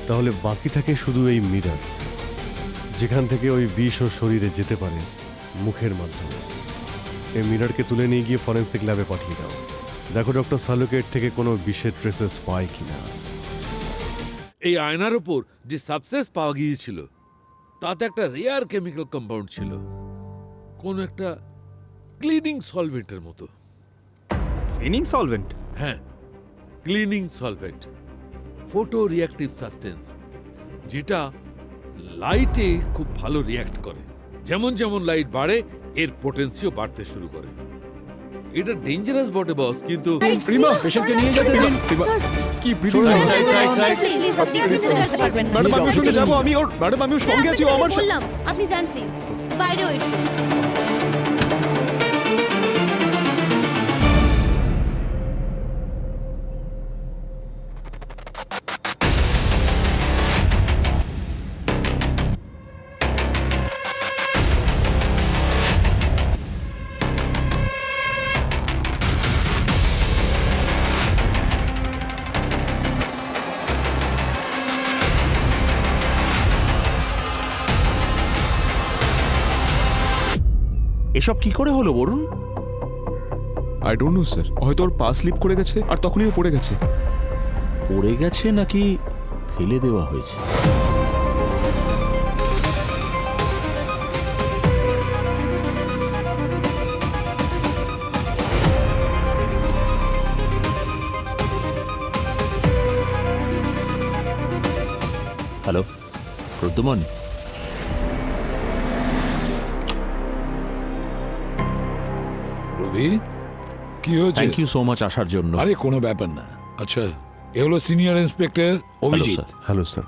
তাহলে বাকি থাকে শুধু এই মিরর, যেখান থেকে ওই বিষ ও শরীরে যেতে পারে মুখের মাধ্যমে। এই মিররকে তুলে নিয়ে গিয়ে ফরেন্সিক ল্যাবে পাঠিয়ে দাও। দেখো ডক্টর সালুকেট থেকে কোনো বিষের ট্রেসেস পায় কিনা। এই আয়নার উপর যে সাবস্টেন্স পাওয়া গিয়েছিল তাতে একটা রেয়ার কেমিক্যাল কম্পাউন্ড ছিল, কোন একটা ক্লিনিং সলভেন্টের মতো। Cleaning solvent? হ্যাঁ, cleaning solvent, photoreactive substance, যেটা লাইটে খুব ভালো রিয়্যাক্ট করে। যেমন যেমন লাইট বাড়ে এর পোটেন্সিও বাড়তে শুরু করে। এটা ডেঞ্জারাস বটে বস, কিন্তু রিমা, পেশেন্টকে নিয়ে যেতে দিন। কি ব্রিদিং? ম্যাডাম, আমি সঙ্গে যাবো। ম্যাডাম, আমি ওর সঙ্গে আছি। ও আমার বললাম আপনি যান প্লিজ, বাইরে ওয়েট। এসব কি করে হলো Varun? I don't know sir, হয়তো ওর পা স্লিপ করে গেছে আর তখনই ও পড়ে গেছে। পড়ে গেছে নাকি ফেলে দেওয়া হয়েছে? হ্যালো প্রদ্যুমন, রবি, কি হয়েছে? থ্যাংক ইউ সো মাচ আসার জন্য। আরে কোনো ব্যাপার না। আচ্ছা, এ হলো senior inspector Abhijit. Hello sir.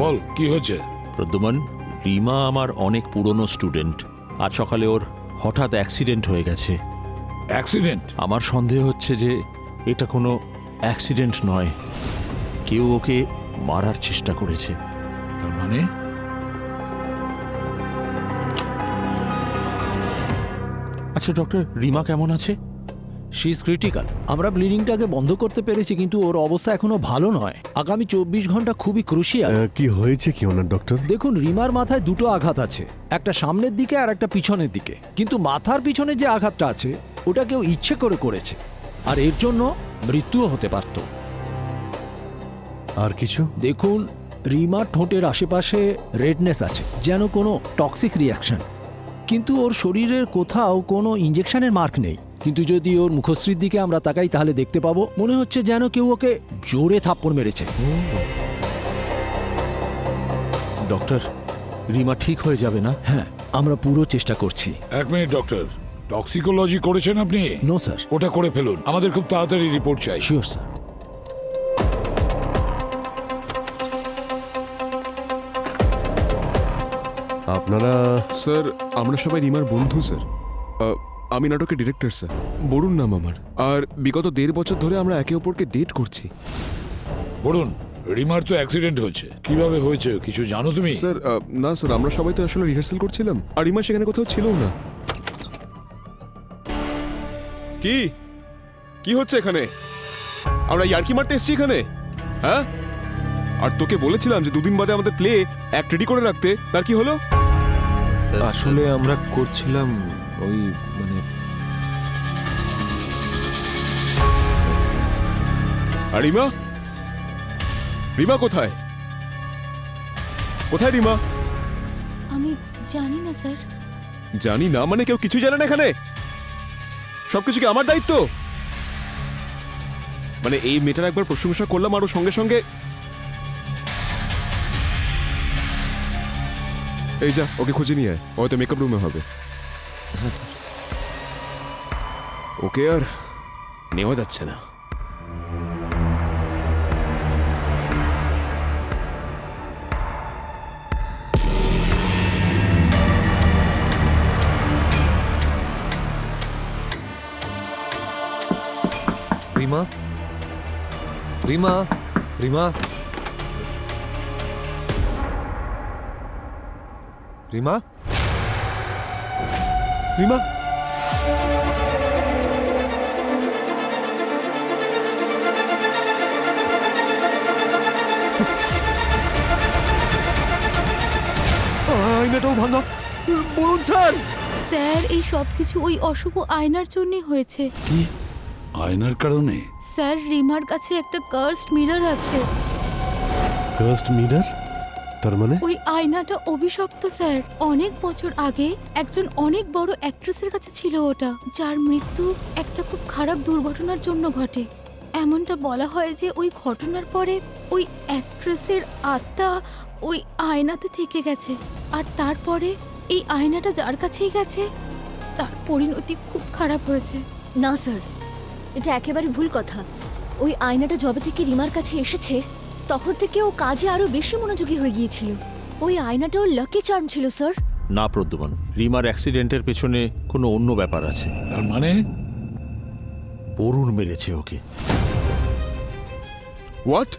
বল কি হয়েছে? প্রদ্যুমন, রিমা আমার অনেক পুরনো স্টুডেন্ট। আজ সকালে ওর হঠাৎ অ্যাক্সিডেন্ট হয়ে গেছে। অ্যাক্সিডেন্ট? আমার সন্দেহ হচ্ছে যে এটা কোনো অ্যাক্সিডেন্ট নয়, কেউ ওকে মারার চেষ্টা করেছে। তার মানে? আচ্ছা ডক্টর, রিমা কেমন আছে? She is critical. আমরা ব্লিডিংটাকে বন্ধ করতে পেরেছি, কিন্তু ওর অবস্থা এখনো ভালো নয়। আগামী 24 ঘন্টা খুবই ক্রুশিয়াল। কি হয়েছে কি ওনার ডক্টর? দেখুন, রিমার মাথায় দুটো আঘাত আছে, একটা সামনের দিকে আর একটা পিছনের দিকে। কিন্তু মাথার পিছনে যে আঘাতটা আছে ওটা কেউ ইচ্ছে করে করেছে, আর এর জন্য মৃত্যুও হতে পারত। আর কিছু? দেখুন, রিমার ঠোঁটের আশেপাশে রেডনেস আছে, যেন কোনো টক্সিক রিয়াকশন। কিন্তু ওর শরীরের কোথাও কোনো ইঞ্জেকশনের মার্ক নেই। কিন্তু যদি ওর মুখশ্রীর দিকে আমরা তাকাই তাহলে দেখতে পাবো মনে হচ্ছে যেন কেউ ওকে জোরে থাপ্পড় মেরেছে। ডক্টর, রিমা ঠিক হয়ে যাবে না? হ্যাঁ, আমরা পুরো চেষ্টা করছি। এক মিনিট ডক্টর, টক্সিকোলজি করেছেন আপনি? No sir. ওটা করে ফেলুন, আমাদের খুব তাড়াতাড়ি রিপোর্ট চাই। Sure sir. আপনারা? স্যার, আমরা সবাই রিমার বন্ধু স্যার। আমি নাটকের ডিরেক্টর স্যার, বরুণ নাম আমার। আর বিগত 1.5 বছর ধরে আমরা একে অপরকে ডেট করছি। বলুন, রিমার তো অ্যাক্সিডেন্ট হয়েছে, কিভাবে হয়েছে কিছু জানো তুমি? স্যার না স্যার, আমরা সবাই তো আসলে রিহার্সাল করছিলাম, আর রিমা সেখানে কোথাও ছিল না। কি কি হচ্ছে এখানে? আমরা ইয়ার্কি মারতে এসেছি এখানে, হ্যাঁ? আর তোকে বলেছিলাম যে 2 দিন বাদে আমাদের প্লে অ্যাক্ট রেডি করে রাখতে, তার কি হলো? আসলে আমরা করছিলাম ওই মানে আর রিমা? রিমা কোথায়? কোথায় রিমা? আমি জানি না স্যার। জানি না মানে কেউ কিছু জানে না এখানে? সবকিছু কি আমার দায়িত্ব? মানে এই মেয়েটার একবার প্রশংসা করলাম আর ওর সঙ্গে সঙ্গে এই যা, ওকে খুঁজে নিয়ে আয়, ও হয়তো মেকআপ রুমে হবে। হ্যাঁ স্যার। ওকে আর নেওয়া যাচ্ছে না। রিমা, রিমা, রিমা, রিমা, রিমা, আয়নাটাও ভাঙা। বলুন স্যার। স্যার এই সব কিছু ওই অশুভ আয়নার জন্যই হয়েছে। কি আয়নার কারণে? স্যার রিমার কাছে একটা কার্সড মিরর আছে। Cursed mirror? তার মানে ওই আয়নাটা অভিশপ্ত স্যার। অনেক বছর আগে একজন অনেক বড় অ্যাক্ট্রেসের কাছে ছিল ওটা, যার মৃত্যু একটা খুব খারাপ দুর্ঘটনার জন্য ঘটে। এমনটা বলা হয় যে ওই ঘটনার পরে ওই অ্যাক্ট্রেসের আত্মা ওই আয়নাতে থেকে গেছে, আর তারপরে এই আয়নাটা যার কাছেই গেছে তার পরিণতি খুব খারাপ হয়েছে। না স্যার, এটা একেবারে ভুল কথা। ওই আয়নাটা যবে থেকে রিমার কাছে এসেছে তখন থেকে ও কাজে আরো বেশি মনোযোগী হয়ে গিয়েছিল। ওই আয়নাটা ওর লাকি চার্ম ছিল স্যার। না প্রদ্যুমান, রিমার অ্যাক্সিডেন্টের পেছনে কোনো অন্য ব্যাপার আছে। তার মানে বরুণ মেরেছে ওকে। হোয়াট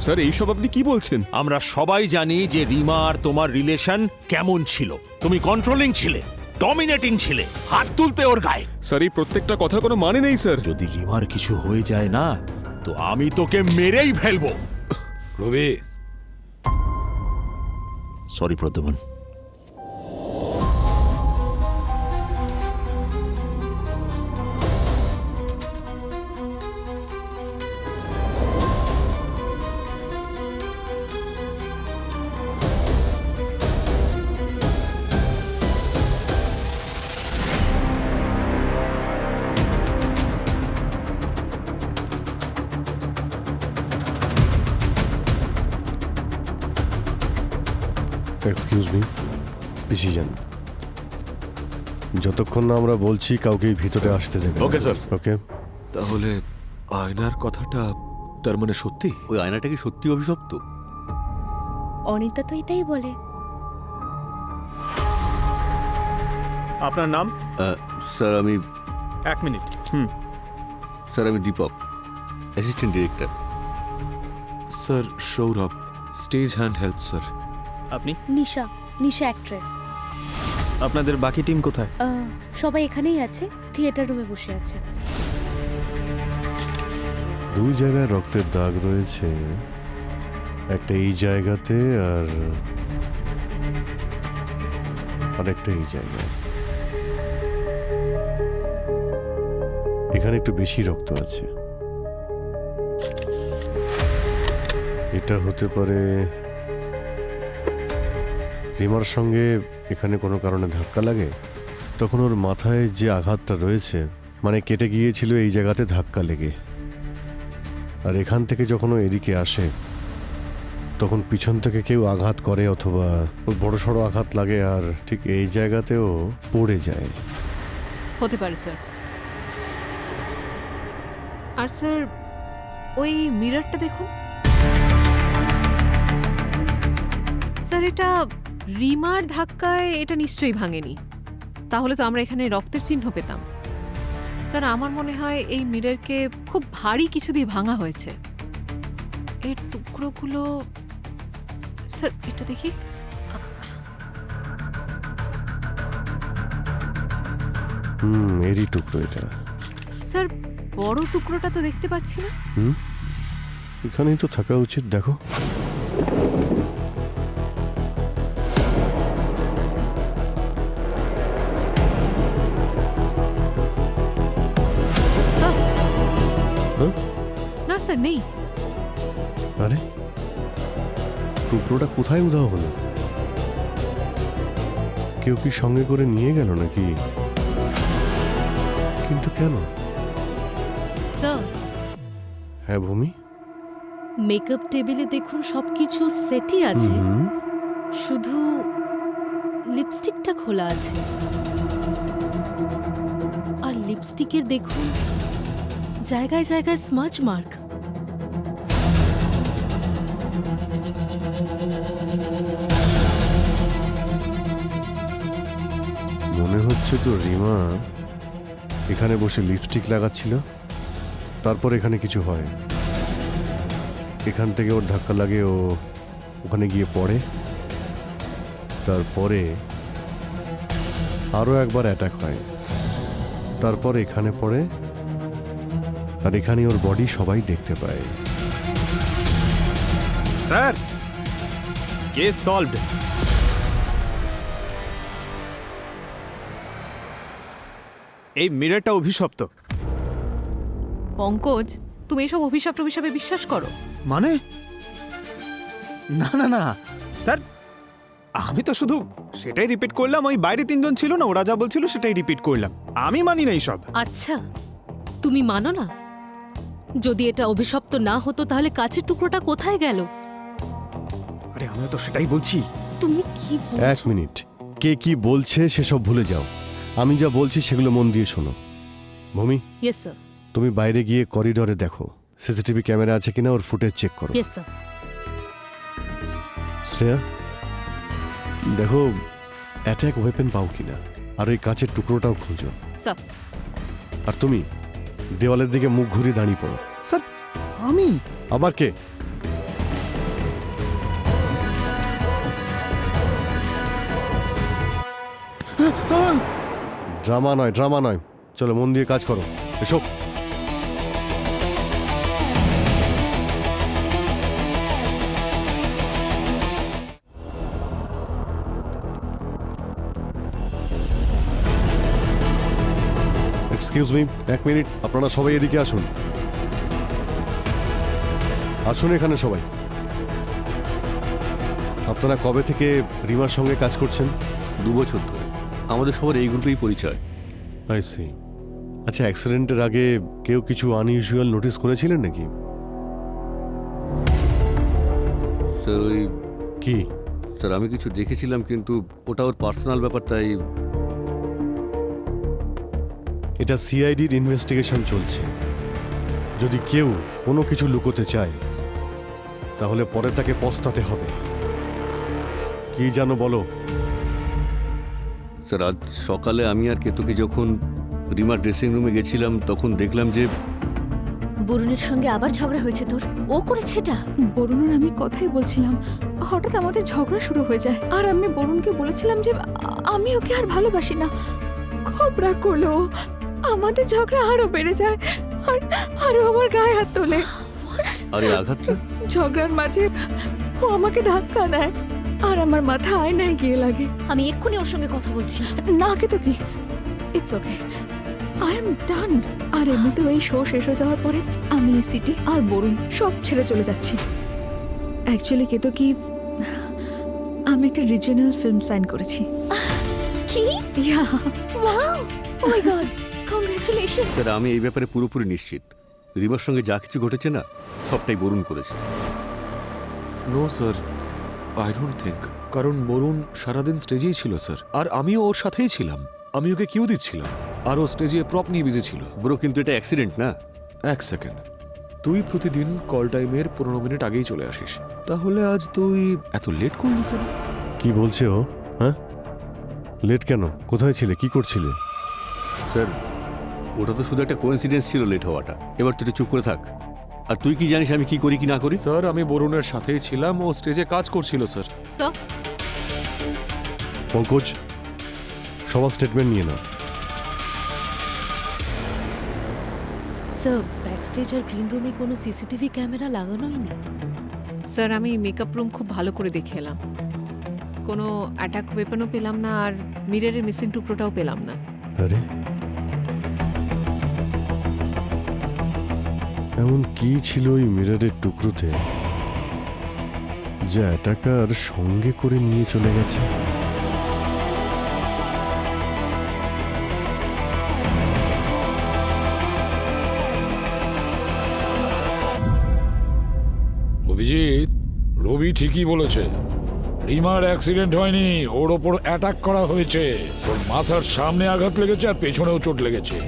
স্যার, এইসব আপনি কি বলছেন? আমরা সবাই জানি যে রিমা আর তোমার রিলেশন কেমন ছিল। তুমি কন্ট্রোলিং ছিলে, ডমিনেটিং ছিলে, হাত তুলতে ওর গায়ে। স্যার এই প্রত্যেকটা কথার কোনো মানে নেই স্যার। যদি রিমার কিছু হয়ে যায় না, তো আমি তোকে মেরেই ফেলবো। রবি, সরি প্রদ্যুমান। এক্সকিউজ মি, পিছিয়ে যান। যতক্ষণ না আমরা বলছি কাউকেই ভিতরে আসতে দেবে। Okay, sir. ওকে। তাহলে আয়নার কথাটা তার মানে সত্যি? ওই আয়নাটা কি সত্যি অভিশপ্ত? অনিতা তো এটাই বলে। আপনার নাম? স্যার আমি 1 মিনিট। স্যার আমি Deepak, assistant director. Sir Saurav, stage hand help sir. আপনি? নিশা, নিশা অ্যাক্ট্রেস। আপনাদের বাকি টিম কোথায়? সবাই এখানেই আছে, থিয়েটার রুমে বসে আছে। দুই জায়গায় রক্তের দাগ রয়েছে, একটা এই জায়গাতে আর আরেকটা এই জায়গায়। এখানে একটু বেশি রক্ত আছে। এটা হতে পারে রিমার সঙ্গে এখানে কোনো কারণে ধাক্কা লাগে, তখন ওর মাথায় যে আঘাতটা রয়েছে, মানে কেটে গিয়েছিল এই জায়গাতে ধাক্কা লেগে। আর এখান থেকে যখন ও এদিকে আসে তখন পিছন থেকে কেউ আঘাত করে অথবা ওর বড় সড়ো আঘাত লাগে আর ঠিক এই জায়গাতেও পড়ে যায়। হতে পারে স্যার। আর স্যার ওই মিররটা দেখুন স্যার, এটা রিমার ধাক্কায় এটা নিশ্চয়ই ভাঙেনি, তাহলে তো আমরা এখানে রক্তের চিহ্ন পেতাম। স্যার আমার মনে হয় এই মিররকে খুব ভারী কিছু দিয়ে ভাঙা হয়েছে। এর টুকরোগুলো স্যার, এটা দেখি। এরই টুকরো এটা। স্যার বড় টুকরোটা তো দেখতে পাচ্ছি না। এখানেই তো থাকা উচিত। দেখো, স্যার হ্যাঁ? না স্যার, নেই। আরে টুকরোটা কোথায় উধাও হলো? কেউ কি সঙ্গে করে নিয়ে গেল নাকি? কিন্তু কেন? স্যার হ্যাঁ ভূমি, মেকআপ টেবিলে দেখুন সবকিছু সেটই আছে, শুধু লিপস্টিকটা খোলা আছে। আর লিপস্টিকের দেখুন জায়গায় জায়গায় স্মাচ মার্ক। মনে হচ্ছে তো রিমা এখানে বসে লিপস্টিক লাগাচ্ছিল, তারপর এখানে কিছু হয়। এখান থেকে ওর ধাক্কা লাগে, ও ওখানে গিয়ে পড়ে, তারপরে আরও একবার অ্যাটাক হয়, তারপর এখানে পড়ে, আর এখানে ওর বডি সবাই দেখতে পায়। Sir case solved. এই মিররটা অভিশপ্ত। পঙ্কজ, তুমি এসব অভিশাপে বিশ্বাস করো? মানে না না না স্যার, আমি তো শুধু সেটাই রিপিট করলাম। ওই বাইরে তিনজন ছিল না, ওরা যা বলছিল সেটাই রিপিট করলাম। আমি মানি না এইসব। আচ্ছা, তুমি মানো না? যদি এটা অভিশপ্ত না হতো তাহলে কাছের টুকরোটা কোথায় গেল? আরে আমিও তো সেটাই বলছি। তুমি কি এক মিনিট, কে কি বলছে সেসব ভুলে যাও, আমি যা বলছি সেগুলো মন দিয়ে শোনো। ভূমি, ইয়েস স্যার। তুমি বাইরে গিয়ে করিডোরে দেখো সিসিটিভি ক্যামেরা আছে কিনা, ওর ফুটেজ চেক করো। Yes sir. শ্রেয়া, দেখো অ্যাটাক ওয়েপেন পাও কিনা, আর ওই কাঁচের টুকরোটাও খুঁজো। স্যার। আর তুমি দেওয়ালের দিকে মুখ ঘুরিয়ে দাঁড়িয়ে পড়ো। স্যার আমি আবার কে? ড্রামা নয়, চলো মন দিয়ে কাজ করো, এসো। এক্সকিউজ মি, এক মিনিট, আপনারা সবাই এদিকে আসুন। আসুন এখানে সবাই। আপনারা কবে থেকে রিমার সঙ্গে কাজ করছেন? 2 বছর ধরে। আমাদের সবার এই গ্রুপেই পরিচয়। I see. আচ্ছা, অ্যাক্সিডেন্টের আগে কেউ কিছু আনইউজুয়াল নোটিস করেছিলেন নাকি? স্যার ওই কি? স্যার আমি কিছু দেখেছিলাম, কিন্তু ওটা ওর পার্সোনাল ব্যাপার, তাই। এটা সিআইডির ইনভেস্টিগেশন চলছে। যদি কেউ কোনো কিছু লুকোতে চায় তাহলে পরে তাকে পস্তাতে হবে। কি জানো বলো? স্যার আজ সকালে আমি আর কেতুকে যখন রিমার ড্রেসিং রুমে গেছিলাম তখন দেখলাম যে বরুণের সঙ্গে আবার ঝগড়া হয়েছে তোর। ও করেছে এটা? বরুণের আমি কথাই বলছিলাম, হঠাৎ আমাদের ঝগড়া শুরু হয়ে যায়। আর আমি বরুণকে বলেছিলাম যে আমি ওকে আর ভালোবাসি না। খুব রাগ করলো, আমাদের ঝগড়া আরো বেড়ে যায়, আর আরো আমার গায়ে হাত তোলে। আরে আঘাতটা? ঝগড়ার মাঝে ও আমাকে ধাক্কা দেয় আর আমার মাথা আয়নায় গিয়ে লাগে। আমি এক্ষুনি ওর সঙ্গে কথা বলছি। না কে তো কি, it's okay, I am done. আর এমনিতেও এই শো শেষ হয়ে যাওয়ার পরে আমি এই সিটি আর বরুণ সব ছেড়ে চলে যাচ্ছি। অ্যাকচুয়ালি কে তো কি, আমি একটা রিজিওনাল ফিল্ম সাইন করেছি। কি? ইয়া, ওয়াও, ও মাই গড, কংগ্রাচুলেশনস। স্যার আমি এই ব্যাপারে পুরোপুরি নিশ্চিত। রিমার সঙ্গে যা কিছু ঘটেছে না, সবটাই বরুণ করেছে। No sir, I don't think. কারণ বরুণ সারাদিন স্টেজেই ছিল স্যার, আর আমিও ওর সাথেই ছিলাম। আমি ওকে কিউ দিচ্ছিলাম, আর ও স্টেজে প্রপ নিয়ে বিজি ছিল। ব্রো, কিন্তু এটা অ্যাক্সিডেন্ট না। এক সেকেন্ড, তুই প্রতিদিন কল টাইমের 15 মিনিট আগেই চলে আসিস, তাহলে আজ তুই এত লেট করলি কেন? কি বলছে ও? হ্যাঁ, লেট কেন? কোথায় ছিলে? কি করছিলে? স্যার ওটা তো শুধু একটা কোইন্সিডেন্স ছিল লেট হওয়াটা। এবার তুই চুপ করে থাক। আর তুই কি জানিস আমি কি করি কি না করি? স্যার আমি বরুণের সাথেই ছিলাম, ও স্টেজে কাজ করছিল স্যার। স্যার। পঙ্কজ, সবার স্টেটমেন্ট নিয়ে নাও। স্যার, ব্যাকস্টেজ আর গ্রিন রুমে কোনো সিসিটিভি ক্যামেরা লাগানোই নেই। স্যার, আমি মেকআপ রুম খুব ভালো করে দেখে এলাম, কোনো অ্যাটাক ওয়েপনও পেলাম না, আর মিররের মিসিং টুকরোটাও পেলাম না। আরে এমন কি ছিল ওই মিররের টুকরোতে যা অ্যাটাকার সঙ্গে করে নিয়ে চলে গেছে? অভিজিৎ, রবি ঠিকই বলেছে। রিমার অ্যাক্সিডেন্ট হয়নি, ওর ওপর অ্যাটাক করা হয়েছে। ওর মাথার সামনে আঘাত লেগেছে আর পেছনেও চোট লেগেছে।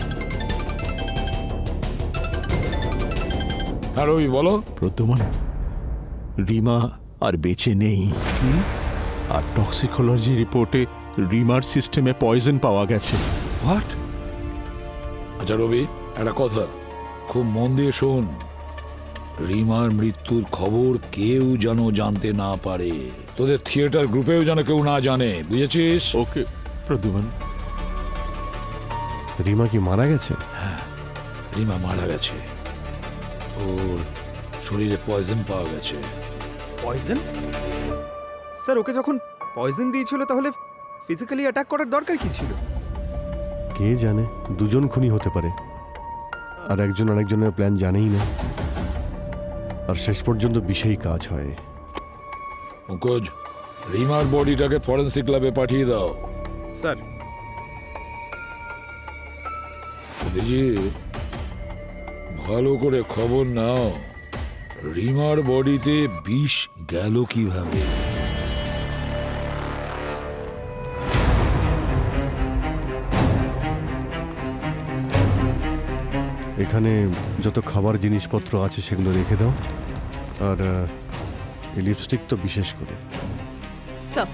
আর রবি বলো। প্রদ্যুমান, রিমা আর বেঁচে নেই। আর টক্সিকোলজি রিপোর্টে রিমার সিস্টেমে পয়জন পাওয়া গেছে। হোয়াট? আচ্ছা রবি, একটা কথা খুব মন দিয়ে শোন। রিমার মৃত্যুর খবর কেউ যেন জানতে না পারে, তোদের থিয়েটার গ্রুপেও যেন কেউ না জানে, বুঝেছিস? ওকে প্রদ্যুমান। রিমা কি মারা গেছে? হ্যাঁ, রিমা মারা গেছে। ওর শরীরে পয়জন পাওয়া গেছে। পয়জন? স্যার ওকে যখন পয়জন দিয়েছিল তাহলে ফিজিক্যালি অ্যাটাক করার দরকার কি ছিল? কে জানে, দুজন খুনি হতে পারে, আর একজন আরেকজনের প্ল্যান জানেই না, আর শেষ পর্যন্ত বিষেই কাজ হয়। পঙ্কজ, রিমার বডিটাকে ফরেন্সিক ল্যাবে পাঠিয়ে দাও। স্যার। অভিজিৎ, ভালো করে খবর নাও, রিমার বডিতে বিষ গেল কিভাবে? এখানে যত খাবার জিনিসপত্র আছে সেগুলো রেখে দাও, আর এই লিপস্টিক তো বিশেষ করে। স্যার,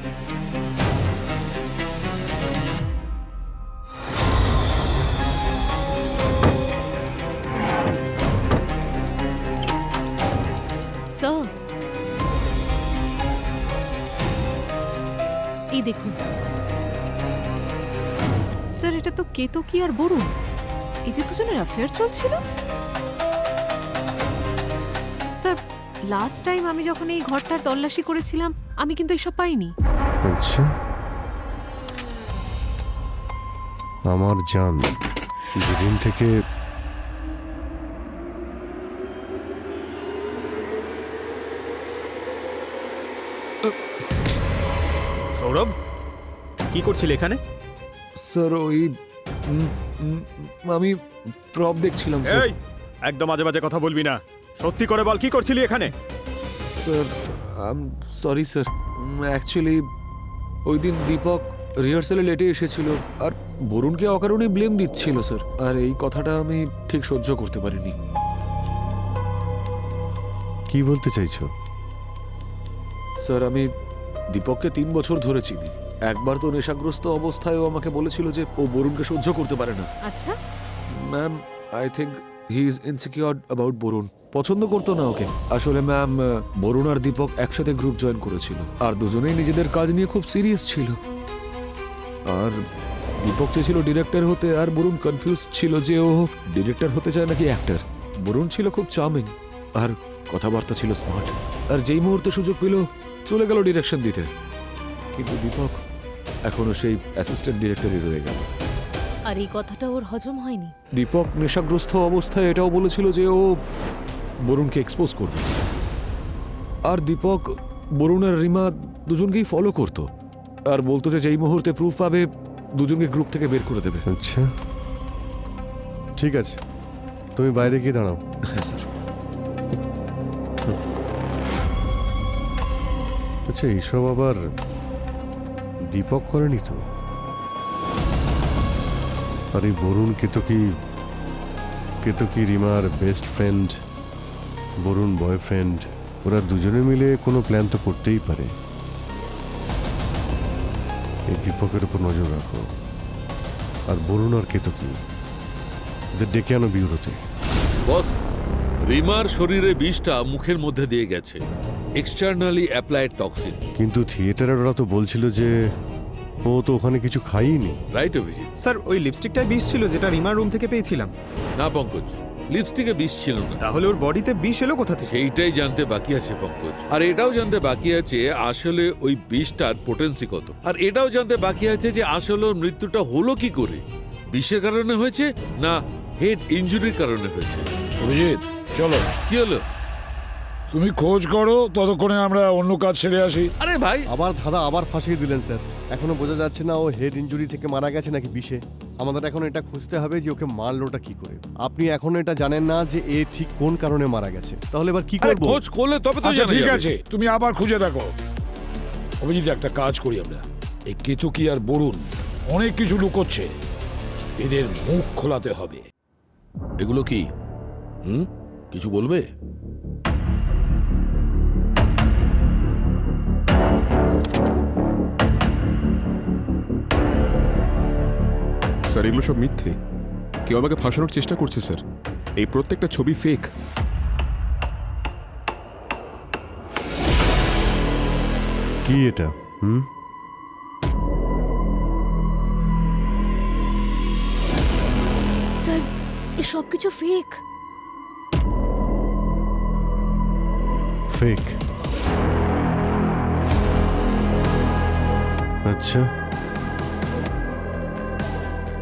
স্যার, এই দেখুন। স্যার এটা তো কেতকী আর বরুণ, এদের দুজনের অ্যাফেয়ার চলছিল। স্যার, লাস্ট টাইম আমি যখন এই ঘরটার তল্লাশি করেছিলাম আমি কিন্তু এসব পাইনি। আচ্ছা, আমার জান যেদিন থেকে সৌরভ, কি করছিলে এখানে? স্যার ওই আমি প্রপ দেখছিলাম স্যার। এই, একদম আজে বাজে কথা বলবি না, সত্যি করে বল কি করছিলি এখানে? স্যার সরি স্যার, অ্যাকচুয়ালি ওই দিন দীপক রিহার্সালে লেটে এসেছিল আর বরুণকে অকারণে ব্লেম দিচ্ছিল স্যার, আর এই কথাটা আমি ঠিক সহ্য করতে পারিনি। কি বলতে চাইছো? স্যার আমি দীপককে 3 বছর ধরে চিনি। একবার তো নেশাগ্রস্ত অবস্থায় ও আমাকে বলেছিল যে ও বরুণকে সহ্য করতে পারে না। আচ্ছা, ma'am I think he is insecure about Varun. পছন্দ করতো না ওকে। আসলে ম্যাম, বরুণ আর দীপক একসাথে গ্রুপ জয়েন করেছিল আর দুজনেই নিজেদের কাজ নিয়ে খুব সিরিয়াস ছিল। আর দীপক চেয়েছিল ডিরেক্টর হতে, আর বরুণ কনফিউজ ছিল যে ও ডিরেক্টর হতে চায় নাকি অ্যাক্টর। বরুণ ছিল খুব চার্মিং আর কথাবার্তা ছিল স্মার্ট, আর যেই মুহূর্তে সুযোগ পেল চলে গেল ডিরেকশন দিতে। কিন্তু দীপক এখনো সেই অ্যাসিস্ট্যান্ট ডিরেক্টরই রয়ে গেল। আর এই কথাটা ওর হজম হয়নি। দীপক নেশাগ্রস্ত অবস্থায় এটাও বলেছিল যে ও বরুণকে এক্সপোজ করবে, আর দীপক বরুণ আর রিমা দুজনকেই ফলো করত আর বলতো যে যেই মুহূর্তে প্রুফ পাবে দুজনকে গ্রুপ থেকে বের করে দেবে। আচ্ছা ঠিক আছে, তুমি বাইরে গিয়ে দাঁড়াও। হ্যাঁ স্যার। আচ্ছা, এইসব আবার দীপক করেনি তো? আর এই বরুণ কেতকী রিমার বেস্ট ফ্রেন্ড, বরুণ বয়ফ্রেন্ড, ওরা দুজনে মিলে কোনো প্ল্যান তো করতেই পারে। এই দীপকের উপর নজর রাখো, আর বরুণ আর কেতকী এদের ডেকে আনো বিউরোতে। বস, রিমার শরীরে বিষটা মুখের মধ্যে দিয়ে গেছে, এক্সটার্নালি অ্যাপ্লাইড টক্সিন। কিন্তু থিয়েটারের ওরা তো বলছিল যে ও তো ওখানে কিছু খাইনি। রাইট অভিজিৎ? স্যার, ওই লিপস্টিকটাই বিষ ছিল যেটা রিমার রুম থেকে পেয়েছিলাম। না পঙ্কজ, লিপস্টিকে বিষ ছিল না। তাহলে ওর বডিতে বিষ এলো কোথা থেকে? সেইটাই জানতে বাকি আছে পঙ্কজ, আর এটাও জানতে বাকি আছে আসলে ওই বিষটার পোটেন্সি কত, আর এটাও জানতে বাকি আছে যে আসলে ওর মৃত্যুটা হলো কি করে, বিষের কারণে হয়েছে না হেড ইনজুরির কারণে হয়েছে। অভিজিৎ চলো। কি হলো? তুমি খোঁজ করো, ততক্ষণে আমরা অন্য কাজ সেরে আসি। আরে ভাই, আবার দাদা আবার ফাঁসিয়ে দিলেন স্যার। এখনো বোঝা যাচ্ছে না ও হেড ইনজুরি থেকে মারা গেছে নাকি বিষে। আমাদের এখন এটা খুঁজতে হবে যে ওকে মারলোটা কি করে। আপনি এখনো এটা জানেন না যে এ ঠিক কোন কারণে মারা গেছে, তাহলে এবার কি আরে করব? খোঁজ করলে তবে তো আচ্ছা জানা ঠিক যাবে। আছে, তুমি আবার খুঁজে দেখো। অভিজিৎ, একটা কাজ করি আমরা, এই কেতকী আর বরুণ অনেক কিছু লুকোচ্ছে, এদের মুখ খোলাতে হবে। এগুলো কি? কিছু বলবে? স্যার এগুলো সব মিথ্যে, কেউ আমাকে ফাঁসানোর চেষ্টা করছে স্যার। এই প্রত্যেকটা ছবি ফেক। কি এটা? স্যার, এ সব কিছু ফেক। ফেক? আচ্ছা,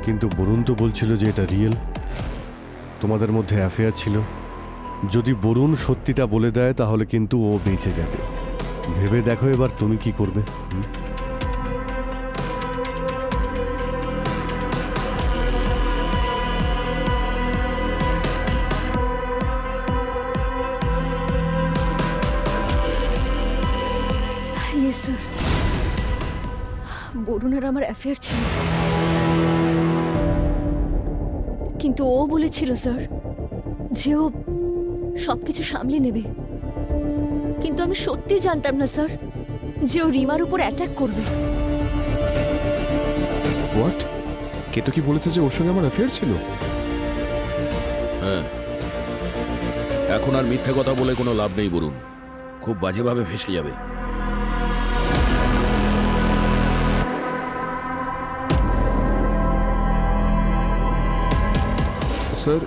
কিন্তু বরুণ তো বলছিল যে এটা রিয়েল, তোমাদের মধ্যে অ্যাফেয়ার ছিল। যদি বরুণ সত্যিটা বলে দেয় তাহলে কিন্তু ও বেঁচে যাবে। ভেবে দেখো এবার তুমি কি করবে। ইয়েস স্যার, বরুণ আর আমার অ্যাফেয়ার ছিল, কিন্তু ও বলেছিল স্যার যে ও সবকিছু সামলে নেবে। কিন্তু আমি সত্যি জানতাম না স্যার যে ও রিমার উপর অ্যাটাক করবে। হোয়াট? কেতু কি বলেছে যে ওর সঙ্গে আমার অ্যাফেয়ার ছিল? হ্যাঁ, এখন আর মিথ্যে কথা বলে কোনো লাভ নেই বরুণ, খুব বাজেভাবে ফেসে যাবে। স্যার,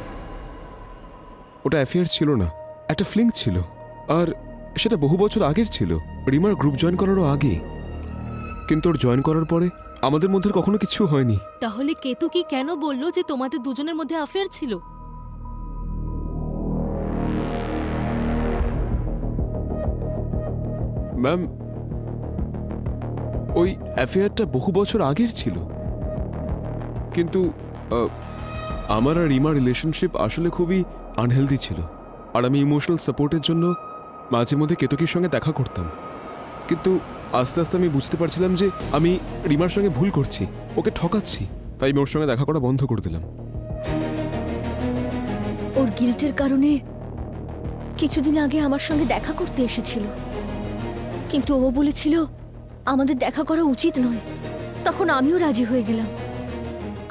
ওটা অ্যাফেয়ার ছিল না, একটা ফ্লিং ছিল। আর সেটা বহু বছর আগের ছিল, রিমার গ্রুপ জয়েন করারও আগে। কিন্তু ওর জয়েন করার পরে আমাদের মধ্যে কখনো কিছু হয়নি। তাহলে কেতু কি কেন বলল যে তোমাদের দুজনের মধ্যে অ্যাফেয়ার ছিল? ম্যাম, ওই অ্যাফেয়ারটা বহু বছর আগের ছিল, কিন্তু আমার আর রিমার রিলেশনশিপ আসলে খুবই আনহেলদি ছিল। আর আমি ইমোশনাল সাপোর্টের জন্য মাঝে মধ্যে কেতকীর সঙ্গে দেখা করতাম। কিন্তু আস্তে আস্তে আমি বুঝতে পারছিলাম যে আমি রিমার সঙ্গে ভুল করছি, ওকে ঠকাচ্ছি, তাই আমি ওর সঙ্গে দেখা করা বন্ধ করে দিলাম। ওর গিল্টের কারণে কিছুদিন আগে আমার সঙ্গে দেখা করতে এসেছিল, কিন্তু ও বলেছিল আমাদের দেখা করা উচিত নয়। তখন আমিও রাজি হয়ে গেলাম,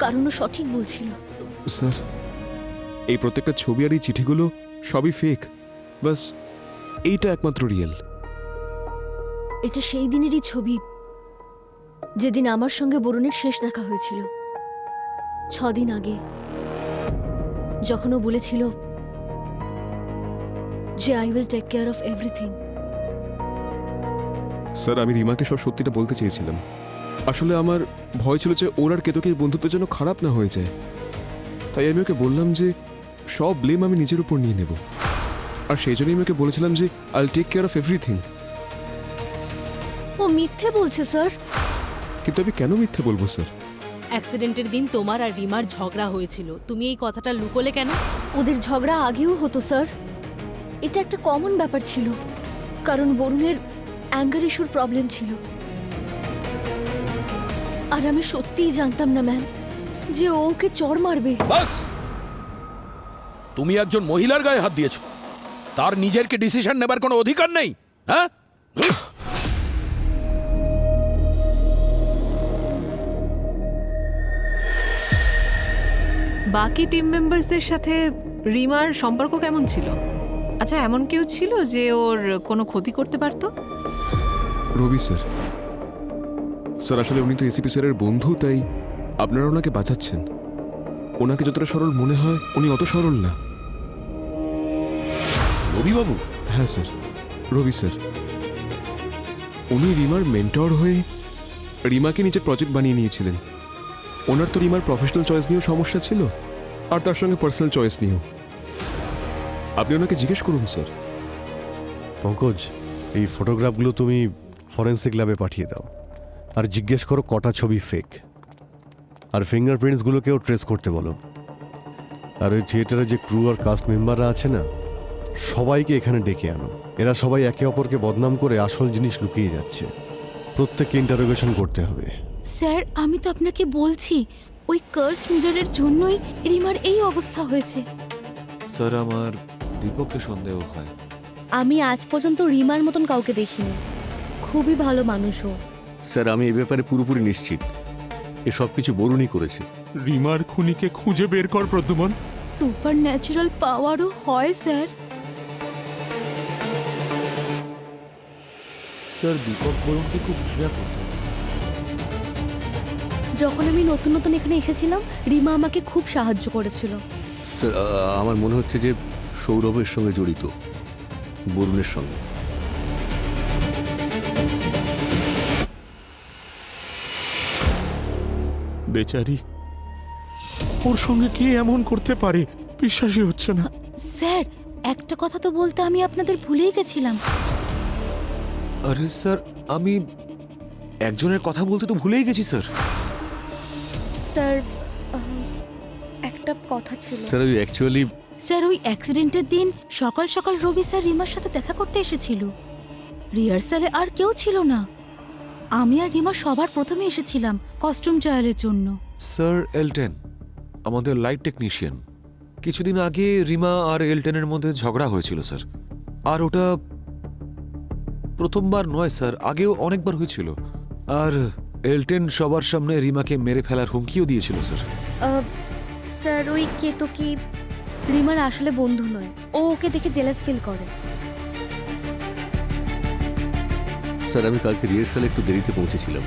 কারণ ও সঠিক বলছিল। স্যার, এই প্রত্যেকটা ছবি আর এই চিঠিগুলো সবই ফেক, বাস এইটা একমাত্র রিয়েল। এটা সেই দিনেরই ছবি যেদিন আমার সঙ্গে বরুণের শেষ দেখা হয়েছিল, 6 দিন আগে, যখন ও বলেছিল যে I will take care of everything. Sir, আমি রিমাকে সব সত্যিটা বলতে চেয়েছিলাম। আসলে আমার ভয় ছিল যে ওর আর কেতকীর বন্ধুত্বের জন্য খারাপ না হয়ে যায়, তাই আমি ওকে বললাম যে সব ব্লেম আমি নিজের উপর নিয়ে নেব। আর সেই জন্যই আমি ওকে বলেছিলাম যে I will take care of everything. ও মিথ্যে বলছে স্যার। কিন্তু আমি কেন মিথ্যে বলবো স্যার? অ্যাক্সিডেন্টের দিন তোমার আর রিমার ঝগড়া হয়েছিল, তুমি এই কথাটা লুকোলে কেন? ওদের ঝগড়া আগেও হতো স্যার, এটা একটা কমন ব্যাপার ছিল, কারণ বরুণের অ্যাঙ্গার ইস্যুর প্রবলেম ছিল। আর আমি সত্যিই জানতাম না ম্যাম যে ও ওকে চড় মারবে। বাস, তুমি একজন মহিলার গায়ে হাত দিয়েছো, তার নিজের কি ডিসিশন নেবার কোনো অধিকার নেই? হ্যাঁ, বাকি টিম মেম্বারসদের সাথে রিমার সম্পর্ক কেমন ছিল? আচ্ছা, এমন কেউ ছিল যে ওর কোনো ক্ষতি করতে পারতো? রবি স্যার। স্যার, আসলে উনি তো এসিপি স্যারের বন্ধু, তাই আপনারা ওনাকে বাঁচাচ্ছেন। ওনাকে যতটা সরল মনে হয় উনি অত সরল না। রবিবাবু? হ্যাঁ স্যার, রবি স্যার। উনি রিমার মেন্টর হয়ে রিমাকে নিজের প্রজেক্ট বানিয়ে নিয়েছিলেন। ওনার তো রিমার প্রফেশনাল চয়েস নিয়েও সমস্যা ছিল, আর তার সঙ্গে পার্সোনাল চয়েস নিয়েও। আপনি ওনাকে জিজ্ঞেস করুন স্যার। পঙ্কজ, এই ফটোগ্রাফগুলো তুমি ফরেন্সিক ল্যাবে পাঠিয়ে দাও, আর জিজ্ঞেস করো কটা ছবি ফেক, আর ফিঙ্গারপ্রিন্টসগুলোকেও ট্রেস করতে বলো। আর ওই থিয়েটারে যে ক্রু আর কাস্ট মেম্বাররা আছে না, সবাইকে এখানে ডেকে আনো। এরা সবাই একে অপরকে বদনাম করে আসল জিনিস লুকিয়ে যাচ্ছে, প্রত্যেককে ইন্টারোগেশন করতে হবে। স্যার, আমি তো আপনাকে বলছি ওই কার্স মিররের জন্যই রিমার এই অবস্থা হয়েছে। স্যার, আমার দীপককে সন্দেহ হয়। আমি আজ পর্যন্ত রিমার মতন কাউকে দেখিনি, খুবই ভালো মানুষও। স্যার, আমি এই ব্যাপারে পুরোপুরি নিশ্চিত এসব কিছু বরুণই করেছে। রিমার খুনিকে খুঁজে বের কর প্রদ্যুমন। সুপার ন্যাচারাল পাওয়ারও হয় স্যার। স্যার, দীপক বরুণকে খুব ঘৃণা করত। যখন আমি নতুন নতুন এখানে এসেছিলাম, রিমা আমাকে খুব সাহায্য করেছিল। স্যার, আমার মনে হচ্ছে যে সৌরভের সঙ্গে জড়িত, বরুণের সঙ্গে। বেচারি ওর সঙ্গে কে এমন করতে পারে বিশ্বাসই হচ্ছে না। স্যার একটা কথা তো বলতে আমি আপনাদের ভুলেই গেছিলাম। আরে স্যার, আমি একজনের কথা বলতে তো ভুলেই গেছি স্যার। স্যার একটা কথা ছিল। স্যার ওই অ্যাকচুয়ালি স্যার ওই অ্যাক্সিডেন্টের দিন সকাল সকাল রবি স্যার রিমার সাথে দেখা করতে এসেছিল। রিহার্সালে আর কেউ ছিল না। আমি আর রিমা সবার প্রথমে এসেছিলাম কস্টিউম ট্রায়ালের জন্য। স্যার এলটেন, আমাদের লাইট টেকনিশিয়ান, কিছুদিন আগে রিমা আর এলটেনের মধ্যে ঝগড়া হয়েছিল স্যার। আর ওটা প্রথমবার নয় স্যার, আগেও অনেকবার হয়েছিল। আর এলটেন সবার সামনে রিমাকে মেরে ফেলার হুমকিও দিয়েছিল স্যার। স্যার ওই কেতকী রিমার আসলে বন্ধু নয়, ও ওকে দেখে জেলাস ফিল করে। স্যার আমি কালকে রিহার্সালে একটু দেরিতে পৌঁছেছিলাম,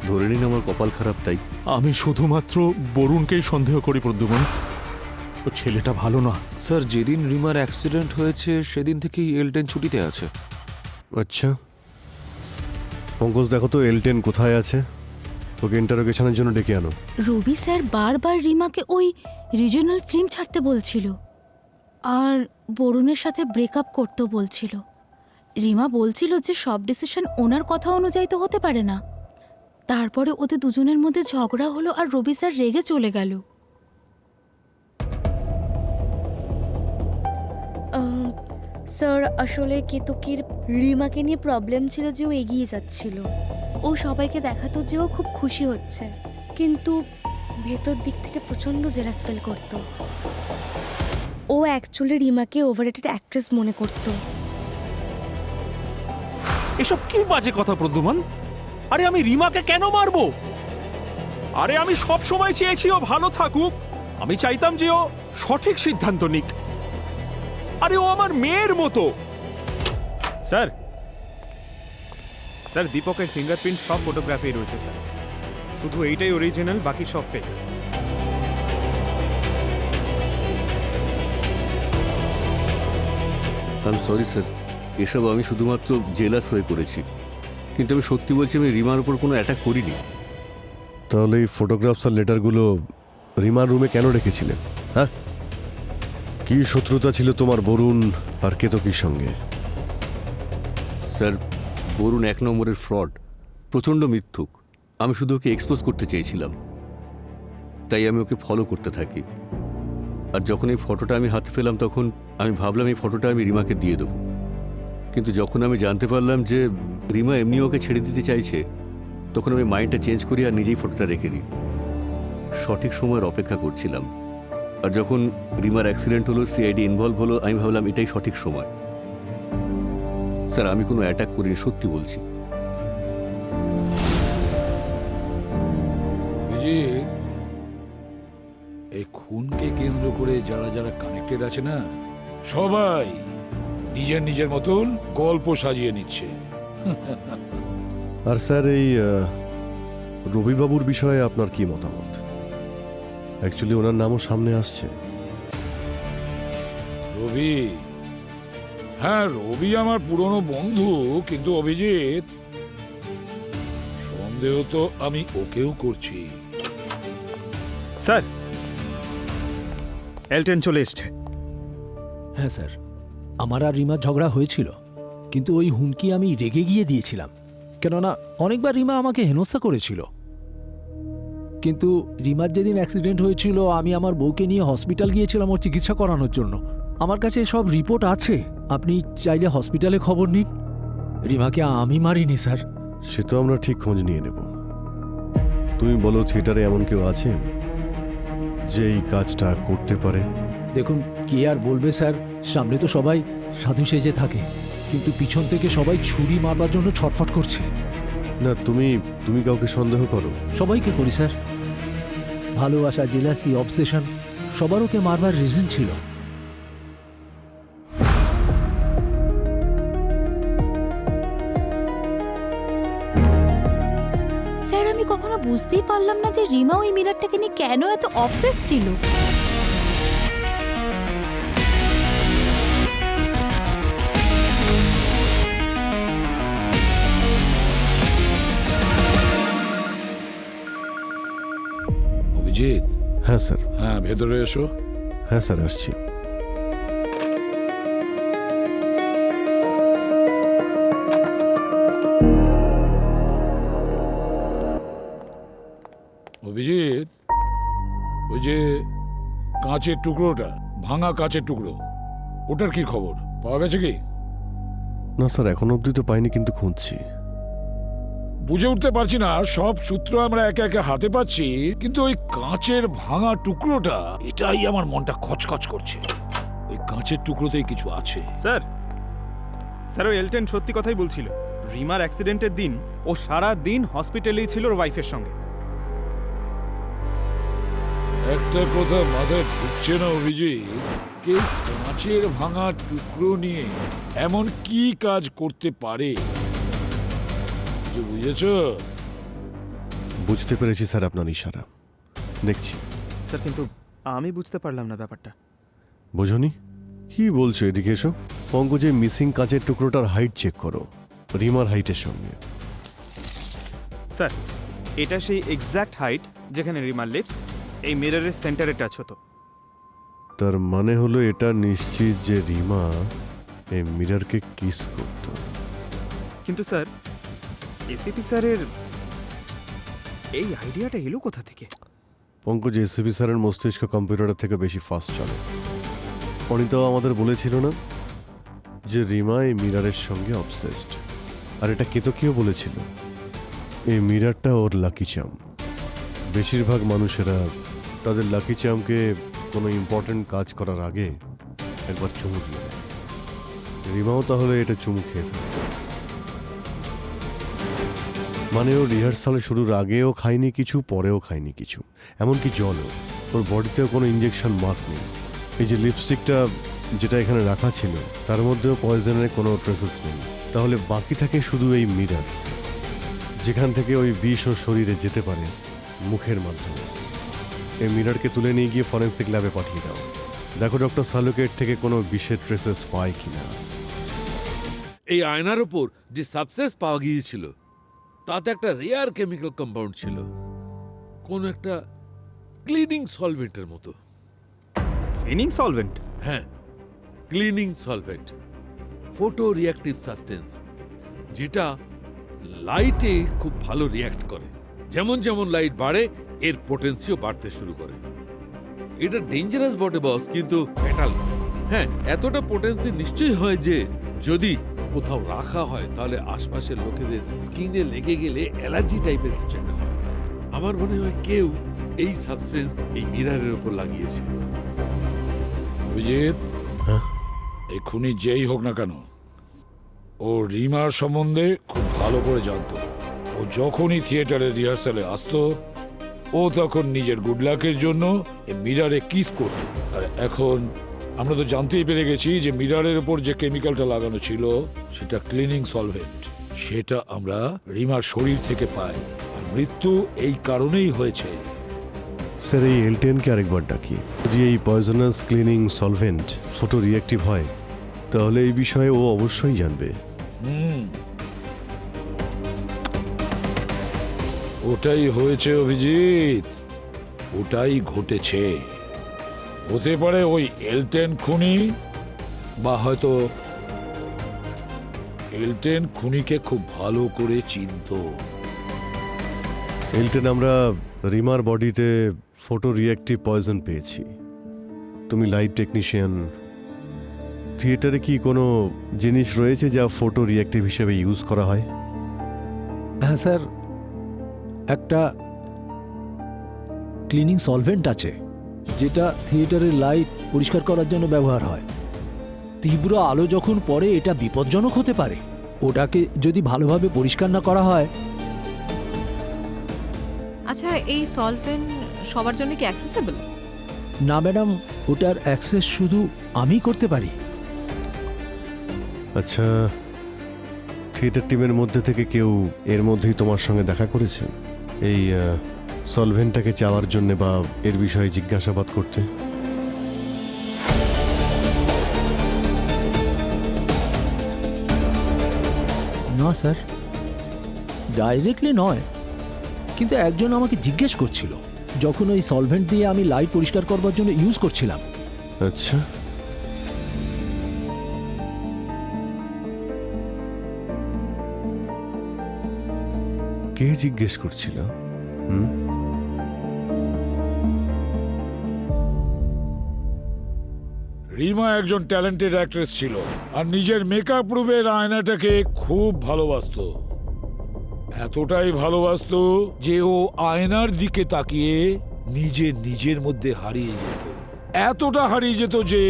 ধরে নিন আমার কপাল খারাপ তাই। আমি শুধুমাত্র বরুণকেই সন্দেহ করি প্রদ্যুমন, ও ছেলেটা ভালো না। স্যার যেদিন রিমার অ্যাক্সিডেন্ট হয়েছে সেদিন থেকেই এলটেন ছুটিতে আছে। আচ্ছা পঙ্কজ, দেখো তো এলটেন কোথায় আছে, ওকে ইন্টারোগেশনের জন্য ডেকে আনো। রবি স্যার বারবার রিমাকে ওই রিজিওনাল ফিল্ম ছাড়তে বলছিল আর বরুণের সাথে ব্রেকআপ করতেও বলছিল। রিমা বলছিল যে সব ডিসিশন ওনার কথা অনুযায়ী তো হতে পারে না। তারপরে ওদের দুজনের মধ্যে ঝগড়া হলো আর রবি স্যার রেগে চলে গেল। স্যার আসলে কেতকীর রিমাকে নিয়ে প্রবলেম ছিল যে ও এগিয়ে যাচ্ছিল, ও সবাইকে দেখাতো যে ও খুব খুশি হচ্ছে, কিন্তু ভেতর দিক থেকে প্রচণ্ড জেলাস ফিল করত। ও অ্যাকচুয়ালি রিমাকে ওভাররেটেড অ্যাক্ট্রেস মনে করত। এসব কি বাজে কথা প্রদ্যুমন? আরে আমি রিমাকে কেন মারবো? আরে আমি সব সময় চেয়েছি ও ভালো থাকুক, আমি চাইতাম যে ও সঠিক সিদ্ধান্ত নিক। আরে ও আমার মেয়ের মতো। স্যার স্যার দীপকের ফিঙ্গারপ্রিন্ট সব ফটোগ্রাফি রয়েছে স্যার, শুধু এইটাই অরিজিনাল, বাকি সব fake. I am sorry sir, এসব আমি শুধুমাত্র জেলাস হয়ে করেছি, কিন্তু আমি সত্যি বলছি আমি রিমার উপর কোনো অ্যাটাক করিনি। তাহলে এই ফটোগ্রাফস আর লেটারগুলো রিমার রুমে কেন রেখেছিলেন? হ্যাঁ, কি শত্রুতা ছিল তোমার বরুণ আর কেতকীর সঙ্গে? স্যার বরুণ এক নম্বরের ফ্রড, প্রচণ্ড মিথ্যুক। আমি শুধু ওকে এক্সপোজ করতে চেয়েছিলাম, তাই আমি ওকে ফলো করতে থাকি। আর যখন এই ফটোটা আমি হাতে পেলাম তখন আমি ভাবলাম এই ফটোটা আমি রিমাকে দিয়ে দেবো, কিন্তু যখন আমি জানতে পারলাম যে রিমা এমনি ওকে ছেড়ে দিতে চাইছে, তখন আমি মাইন্ডটা চেঞ্জ করি আর নিজেই ফটোটা রেখে দিই। সঠিক সময়ের অপেক্ষা করছিলাম, আর যখন রিমার অ্যাক্সিডেন্ট হলো, সিআইডি ইনভলভ হলো, আমি ভাবলাম এটাই সঠিক সময়। স্যার আমি কোনো অ্যাটাক করিনি, সত্যি বলছি। অভিজিৎ, এই খুনকে কেন্দ্র করে যারা যারা কানেক্টেড আছে না, সবাই নিজের নিজের মতন গল্প সাজিয়ে নিচ্ছে। আর স্যার এই রবিবাবুর বিষয়ে আপনার কি মতামত? অ্যাকচুয়ালি ওনার নামও সামনে আসছে। রবি, হ্যাঁ রবি আমার পুরনো বন্ধু, কিন্তু অভিজিৎ সন্দেহ তো আমি ওকেও করছি। স্যার এলটেন চলে এসছে। হ্যাঁ স্যার, আমার আর রিমার ঝগড়া হয়েছিল, কিন্তু ওই হুমকি আমি রেগে গিয়ে দিয়েছিলাম, কেননা অনেকবার রিমা আমাকে হেনস্থা করেছিল। কিন্তু রিমার যেদিন অ্যাক্সিডেন্ট হয়েছিল আমি আমার বউকে নিয়ে হসপিটাল গিয়েছিলাম ওর চিকিৎসা করানোর জন্য। আমার কাছে সব রিপোর্ট আছে, আপনি চাইলে হসপিটালে খবর নিন। রিমাকে আমি মারিনি স্যার। সে তো আমরা ঠিক খোঁজ নিয়ে নেব। তুমি বলো থিয়েটারে এমন কেউ আছে যে এই কাজটা করতে পারে? দেখুন, কে আর বলবে স্যার, সামনে তো সবাই সাধু সেজে থাকে, কিন্তু পিছন থেকে সবাই ছুরি মারবার জন্য ছটফট করছে। না, তুমি কাউকে সন্দেহ করো? সবাইকে করি স্যার। ভালোবাসা, জেলাসি, অবসেশন, সবার ওকে মারবার রিজন ছিল। স্যার আমি কখনো বুঝতেই পারলাম না যে রিমা ওই মিরারটাকে নিয়ে কেন এত অবসেস ছিল। অভিজিৎ, হ্যাঁ স্যার। হ্যাঁ, ভেতরে এসো। হ্যাঁ স্যার, আসছি। অভিজিৎ, ওই যে কাঁচের টুকরোটা, ভাঙা কাঁচের টুকরো, ওটার কি খবর? পাওয়া গেছে কি? না স্যার, এখন অবধি তো পাইনি, কিন্তু খুঁজছি। বুঝে উঠতে পারছি না, সব সূত্র আমরা একে একে হাতে পাচ্ছি, কিন্তু ওই কাঁচের ভাঙা টুকরোটা, এটাই আমার মনটা খচখচ করছে। ওই কাঁচের টুকরোতেই কিছু আছে। স্যার, স্যার ওই এলটেন সত্যি কথাই বলছিল। রিমার অ্যাক্সিডেন্টের দিন ও সারা দিন হসপিটালেই ছিল ওর ওয়াইফের সঙ্গে। একটা কথা মাথায় ঢুকছে না অভিজিৎ, কেউ কাঁচের ভাঙা টুকরো নিয়ে এমন কি কাজ করতে পারে? বুঝেছ? বুঝতে পেরেছি স্যার আপনার ইশারা, দেখছি। স্যার কিন্তু আমি বুঝতে পারলাম না ব্যাপারটা। বোঝনি? কি বলছো? এদিকে এসো। পঙ্কজের মিসিং কাঁচের টুকরোটার হাইট চেক করো, রিমার হাইটের সঙ্গে। স্যার, এটা সেই এক্স্যাক্ট হাইট যেখানে রিমার লিপস এই মিররের সেন্টারে টাচ হতো। তার মানে হলো এটা নিশ্চিত যে রিমা এই মিররকে কিস করত। কিন্তু স্যার, এসিপি স্যারের এই আইডিয়াটা এলো কোথা থেকে? পঙ্কজ, এসিপি স্যারের মস্তিষ্ক কম্পিউটারের থেকে বেশি ফাস্ট চলে। অনিতাও আমাদের বলেছিল না যে রিমা এই মিররের সঙ্গে অবসেসড? আর এটা কেতকীও বলেছিল, এই মিররটা ওর লাকি চার্ম। বেশিরভাগ মানুষেরা তাদের লাকি চার্মকে কোনো ইম্পর্ট্যান্ট কাজ করার আগে একবার চুমু দিয়ে দেয়। রিমাও তাহলে এটা চুমু খেয়ে থাকে। মানে ও রিহার্সাল শুরুর আগেও খায়নি কিছু, পরেও খায়নি কিছু, এমনকি জলও। ওর বডিতেও কোনো ইঞ্জেকশন মার্ক নেই। এই যে লিপস্টিকটা যেটা এখানে রাখা ছিল, তার মধ্যেও পয়জনের কোনো ট্রেসেস নেই। তাহলে বাকি থাকে শুধু এই মিরর, যেখান থেকে ওই বিষ ওর শরীরে যেতে পারে মুখের মাধ্যমে। এই মিররকে তুলে নিয়ে গিয়ে ফরেন্সিক ল্যাবে পাঠিয়ে দাও। দেখো ডক্টর সালুকেট থেকে কোনো বিষের ট্রেসেস পায় কিনা। এই আয়নার উপর যে সাবস্টেন্স পাওয়া গিয়েছিল তাতে একটা রেয়ার কেমিক্যাল কম্পাউন্ড ছিল, কোন একটা ক্লিনিং সলভেন্টের মতো। Cleaning solvent? হ্যাঁ, cleaning solvent, photoreactive substance, যেটা লাইটে খুব ভালো রিয়্যাক্ট করে। যেমন যেমন লাইট বাড়ে এর পোটেন্সিও বাড়তে শুরু করে। এটা ডেঞ্জারাস বটে বস, কিন্তু ফ্যাটাল নয়। হ্যাঁ, এতটা পোটেন্সি নিশ্চয়ই হয় যে যদি কোথাও রাখা হয় তাহলে আশপাশের লোকেদের স্কিনে লেগে গেলে অ্যালার্জি টাইপের কিছু একটা হয়। আমার মনে হয় কেউ এই সাবস্টেন্স এই মিররের উপর লাগিয়েছে। অভিজিৎ, এক্ষুনি যেই হোক না কেন, ও রিমার সম্বন্ধে খুব ভালো করে জানতো। ও যখনই থিয়েটারের রিহার্সালে আসতো, ও তখন নিজের গুড লাকের জন্য মিররে কিস করত। আর এখন আমরা তো জানতেই পেরে গেছি যে মিররের উপর যে কেমিক্যালটা লাগানো ছিল সেটা ক্লিনিং সলভেন্ট। সেটা আমরা রিমার শরীর থেকে পাই, আর মৃত্যু এই কারণেই হয়েছে। স্যার, এই এলটেনকে আরেকবার ডাকি। যদি এই poisonous cleaning solvent photo reactive হয় তাহলে এই বিষয়ে ও অবশ্যই জানবে। ওটাই হয়েছে অভিজিৎ, ওটাই ঘটেছে। হতে পারে ওই এলটেন খুনি, বা হয়তো এলটেন খুনিকে খুব ভালো করে চিনত। এলটেন, আমরা রিমার বডিতে ফটো রিঅ্যাক্টিভ পয়জন পেয়েছি। তুমি লাইট টেকনিশিয়ান, থিয়েটারে কি কোনো জিনিস রয়েছে যা ফটো রিঅ্যাক্টিভ হিসেবে ইউজ করা হয়? হ্যাঁ স্যার, একটা ক্লিনিং সলভেন্ট আছে যেটা থিয়েটারের লাইট পরিষ্কার করার জন্য ব্যবহার হয়। তীব্র আলো যখন পড়ে এটা বিপজ্জনক হতে পারে। ওটাকে যদি ভালোভাবে পরিষ্কার না করা হয়। আচ্ছা, এই সলভেন্ট সবার জন্য কি অ্যাক্সেসেবল? না ম্যাডাম, ওটার অ্যাক্সেস শুধু আমিই করতে পারি। আচ্ছা, থিয়েটার টিমের মধ্যে থেকে কেউ এর মধ্যেই তোমার সঙ্গে দেখা করেছে এই সলভেন্টটাকে চাওয়ার জন্য বা এর বিষয়ে জিজ্ঞাসাবাদ করতে? না স্যার, ডাইরেক্টলি নয়, কিন্তু একজন আমাকে জিজ্ঞেস করছিল যখন ওই সলভেন্ট দিয়ে আমি লাইট পরিষ্কার করবার জন্য ইউজ করছিলাম। আচ্ছা, কে জিজ্ঞেস করছিল? রিমা একজন ট্যালেন্টেড অ্যাক্ট্রেস ছিল আর নিজের মেকআপ রুমের আয়নাটাকে খুব ভালোবাসতো। এতটাই ভালোবাসতো যে ও আয়নার দিকে তাকিয়ে নিজের মধ্যে হারিয়ে যেত। এতটা হারিয়ে যেত যে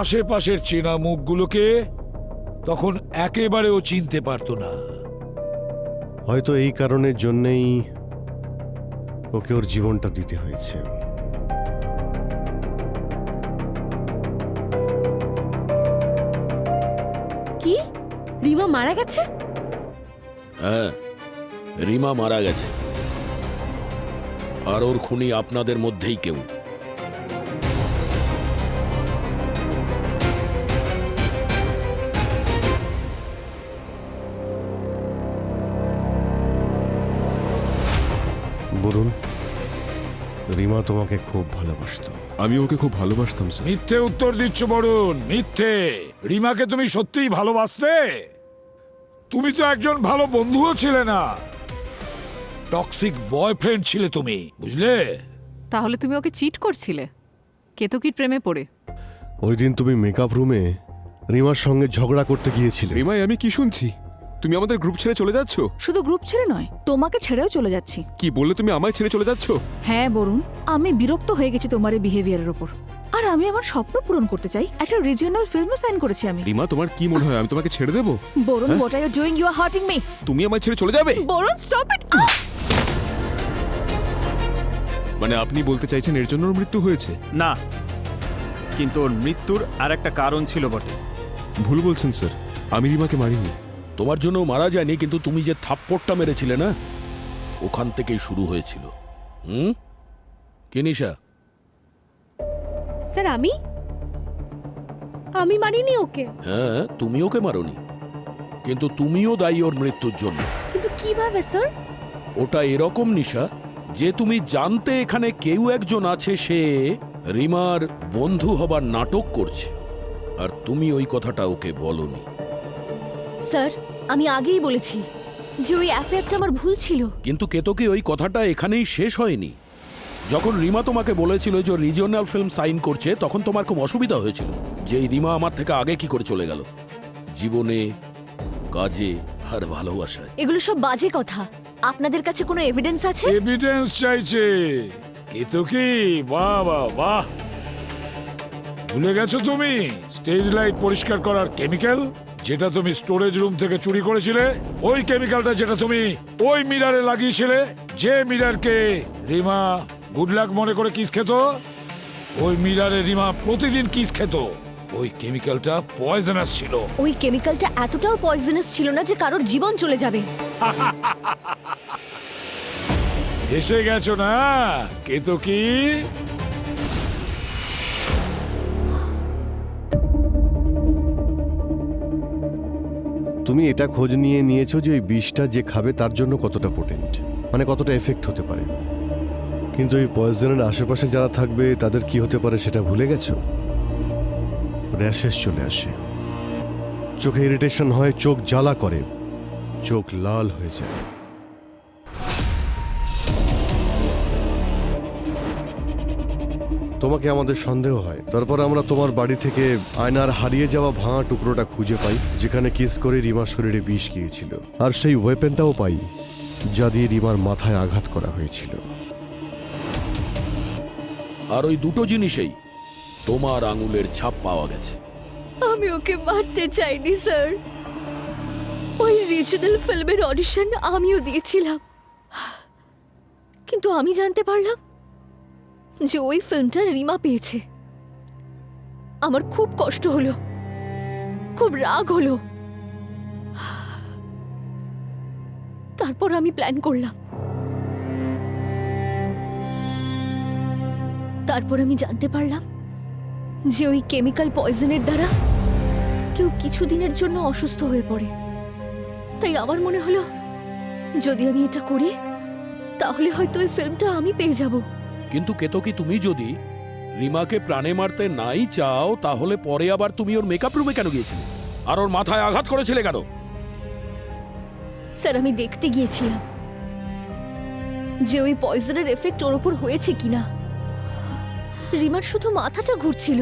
আশেপাশের চেনা মুখগুলোকে তখন একেবারে ও চিনতে পারতো না। হয়তো এই কারণের জন্যই ওকে ওর জীবনটা দিতে হয়েছে। কি রিমা মারা গেছে? হ্যাঁ, রিমা মারা গেছে, আর ওর খুনি আপনাদের মধ্যেই কেউ। বরুণ, রিমা তোমাকে খুব ভালোবাসতো। আমি ওকে খুব ভালোবাসতাম স্যার। মিথ্যে উত্তর দিচ্ছ বরুণ, মিথ্যে। রিমাকে তুমি সত্যিই ভালোবাসতে? তুমি তো একজন ভালো বন্ধুও ছিলে না, টক্সিক বয়ফ্রেন্ড ছিলে তুমি, বুঝলে? তাহলে তুমি ওকে চিট করছিলে কেতকীর প্রেমে পড়ে? ওই দিন তুমি মেকআপ রুমে রিমার সঙ্গে ঝগড়া করতে গিয়েছিলে। রিমাই, আমি কি শুনছি? তুমি আমাদের গ্রুপ ছেড়ে চলে যাচ্ছ? শুধু গ্রুপ ছেড়ে নয়, তোমাকে ছেড়েও চলে যাচ্ছি। কি বললে তুমি আমায় ছেড়ে চলে যাচ্ছ? হ্যাঁ বরুণ, আমি বিরক্ত হয়ে গেছি তোমার এই বিহেভিয়ারের ওপর। আর আমি আমার স্বপ্ন পূরণ করতে চাই। একটা রিজিওনাল ফিল্মে সাইন করেছি আমি। রিমা, তোমার কি মনে হয় আমি তোমাকে ছেড়ে দেবো? Varun, what are you doing? You are hurting me. তুমি আমায় ছেড়ে চলে যাবে? Varun, stop it. মানে আপনি বলতে চাইছেন এর জন্য ওর মৃত্যু হয়েছে? না, কিন্তু ওর মৃত্যুর আর একটা কারণ ছিল বটে। ভুল বলছেন স্যার, আমি রিমাকে মারিনি। তোমার জন্য মারা যায়নি, কিন্তু তুমি যে থাপ্পড়টা মেরেছিলে না, ওখান থেকেই শুরু হয়েছিল। কি নিশা? স্যার আমি মারিনি ওকে। হ্যাঁ, তুমি ওকে মারোনি, কিন্তু তুমিও দায়ী ওর মৃত্যুর জন্য। কিন্তু কিভাবে স্যার? ওটা এরকম নিশা যে তুমি জানতে এখানে কেউ একজন আছে, সে রিমার বন্ধু হবার নাটক করছে, আর তুমি ওই কথাটা ওকে বলনি। স্যার, আমি আগেই বলেছি যে ওই অ্যাফেয়ারটা আমার ভুল ছিল। কিন্তু কেতকী, ওই কথাটা এখানেই শেষ হয়নি। যখন রিমা তোমাকে বলেছিল যে রিজিওনাল ফিল্ম সাইন করছে, তখন তোমার খুব অসুবিধা হয়েছিল যে এই রিমা আমার থেকে আগে কি করে চলে গেল জীবনে, কাজে আর ভালোবাসায়। এগুলো সব বাজে কথা। আপনাদের কাছে কোনো এভিডেন্স আছে? এভিডেন্স চাইছে কেতকী? বাহ বাহ বাহ, ভুলে গেছো তুমি স্টেজ লাইট পরিষ্কার করার কেমিক্যাল যেটা তুমি স্টোরেজ রুম থেকে চুরি করেছিলে? ওই কেমিক্যালটা যেটা তুমি ওই মিরারে লাগিয়েছিলে, যে মিরারকে রিমা গুড লাক মনে করে কিস খেত, ওই মিরারে রিমা প্রতিদিন কিস খেত। ওই কেমিক্যালটা পয়জনাস ছিল। ওই কেমিক্যালটা এতটাও পয়জনাস ছিল না যে কারোর জীবন চলে যাবে। এসে গেছো না কেতকী? তুমি এটা খোঁজ নিয়েছো যে ওই বিষটা যে খাবে তার জন্য কতটা পোটেন্ট, মানে কতটা এফেক্ট হতে পারে। কিন্তু এই পয়জনের আশেপাশে যারা থাকবে তাদের কি হতে পারে সেটা ভুলে গেছো? র্যাশেস চলে আসে, চোখে ইরিটেশন হয়, চোখ জ্বালা করে, চোখ লাল হয়ে যায়। তোমাকে আমাদের সন্দেহ হয়, তারপর আমরা তোমার বাড়ি থেকে আয়নার হারিয়ে যাওয়া ভাঙা টুকরোটা খুঁজে পাই, যেখানে কিস করে রিমার শরীরে বিষ গিয়েছিল, আর সেই ওয়েপেনটাও পাই যা দিয়ে রিমার মাথায় আঘাত করা হয়েছিল। আর ওই দুটো জিনিসেই তোমার আঙুলের ছাপ পাওয়া গেছে। আমি ওকে মারতে চাইনি স্যার। ওই রিজিওনাল ফিল্মের অডিশন আমিও দিয়েছিলাম, কিন্তু আমি জানতে পারলাম যে ওই ফিল্মটা রিমা পেয়েছে। আমার খুব কষ্ট হলো, খুব রাগ হলো। তারপর আমি প্ল্যান করলাম। তারপর আমি জানতে পারলাম যে ওই কেমিক্যাল পয়জনের দ্বারা কেউ কিছুদিনের জন্য অসুস্থ হয়ে পড়ে। তাই আমার মনে হলো যদি আমি এটা করি তাহলে হয়তো ওই ফিল্মটা আমি পেয়ে যাব। কিন্তু কেতকী, তুমি যদি রিমাকে প্রাণে মারতে নাই চাও, তাহলে পরে আবার তুমি ওর মেকআপ রুমে কেন গিয়েছিলে, আর ওর মাথায় আঘাত করেছিলে কেন? স্যার, আমি দেখতে গিয়েছিলাম যে ওই পয়জনের এফেক্ট ওর ওপর হয়েছে কিনা। রিমার শুধু মাথাটা ঘুরছিল,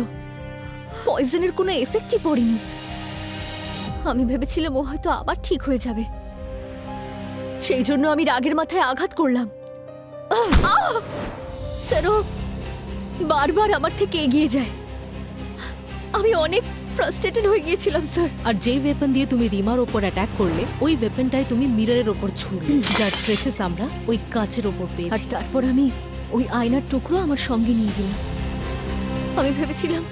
পয়জনের কোনো এফেক্টই পড়েনি। আমি ভেবেছিলাম ও হয়তো আবার ঠিক হয়ে যাবে, সেই জন্য আমি রাগের মাথায় আঘাত করলাম। স্যার, ও বারবার আমার থেকে এগিয়ে যায়। আমি অনেক ফ্রাস্ট্রেটেড হয়ে গিয়েছিলাম স্যার। আর যে ওয়েপন দিয়ে তুমি রিমার ওপর অ্যাটাক করলে, ওই ওয়েপনটাই তুমি মিররের ওপর ছুড়লে, যার ট্রেসেস আমরা ওই কাচের ওপর আর পেয়েছি। তারপর আমি ওই আয়নার টুকরো আমার সঙ্গে নিয়ে গেলাম। আমি ভেবেছিলাম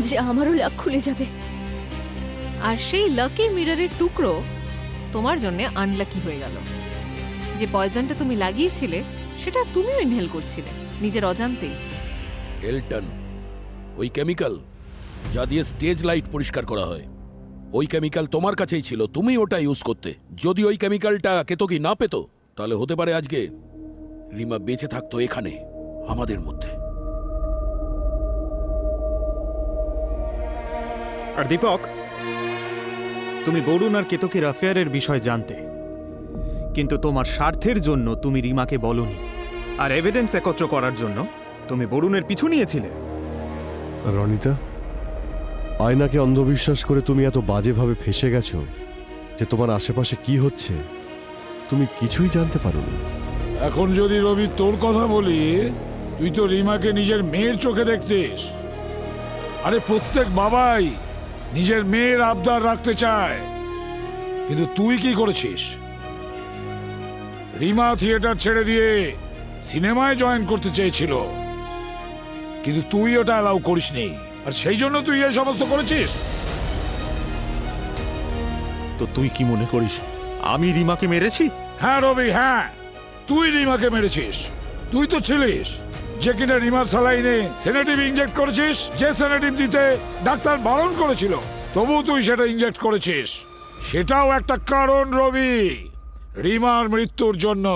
যে আমারও লাক খুলে যাবে। আর সেই লাকি মিররের টুকরো তোমার জন্য আনলাকি হয়ে গেল। যে পয়জনটা তুমি লাগিয়েছিলে সেটা তুমিও ইনহেল করছিলে নিজের অজান্তেই। এলটন, ওই কেমিক্যাল যা দিয়ে স্টেজ লাইট পরিষ্কার করা হয়, ওই কেমিক্যাল তোমার কাছেই ছিল, তুমি ওটা ইউজ করতে। যদি ওই কেমিক্যালটা কেতকী না পেত, তাহলে হতে পারে আজকে রিমা বেঁচে থাকতো এখানে আমাদের মধ্যে। আর দীপক, তুমি বরুণ আর কেতকীর অ্যাফেয়ারের বিষয় জানতে, কিন্তু তোমার স্বার্থের জন্য তুমি রিমাকে বলনি, আর এভিডেন্স একত্র করার জন্য তুমি বরুণের পিছু নিয়েছিলে। রনিতা, আয়নাকে অন্ধবিশ্বাস করে তুমি এত বাজেভাবে ফেসে গেছো যে তোমার আশেপাশে কি হচ্ছে তুমি কিছুই জানতে পারোনি। এখন যদি রবি তোর কথা বলি, তুই তো রিমাকে নিজের মেয়ের চোখে দেখতিস। আরে প্রত্যেক বাবাই নিজের মেয়ের আবদার রাখতে চায়, কিন্তু তুই কি করেছিস? রিমা থিয়েটার ছেড়ে দিয়ে সিনেমায় জয়েন করতে চেয়েছিল, কিন্তু তুই ওটা অ্যালাউ করিসনি, আর সেই জন্য তুই এই সমস্ত করেছিস। তো তুই কি মনে করিস আমি রিমাকে মেরেছি? হ্যাঁ রবি, হ্যাঁ, তুই রিমাকে মেরেছিস। তুই তো ছিলিস যে কিনা রিমার স্যালাইনে সেডেটিভ ইনজেক্ট করেছিস, যে সেডেটিভ দিতে ডাক্তার বারণ করেছিল, তবু তুই সেটা ইনজেক্ট করেছিস। সেটাও একটা কারণ রবি, রিমার মৃত্যুর জন্য।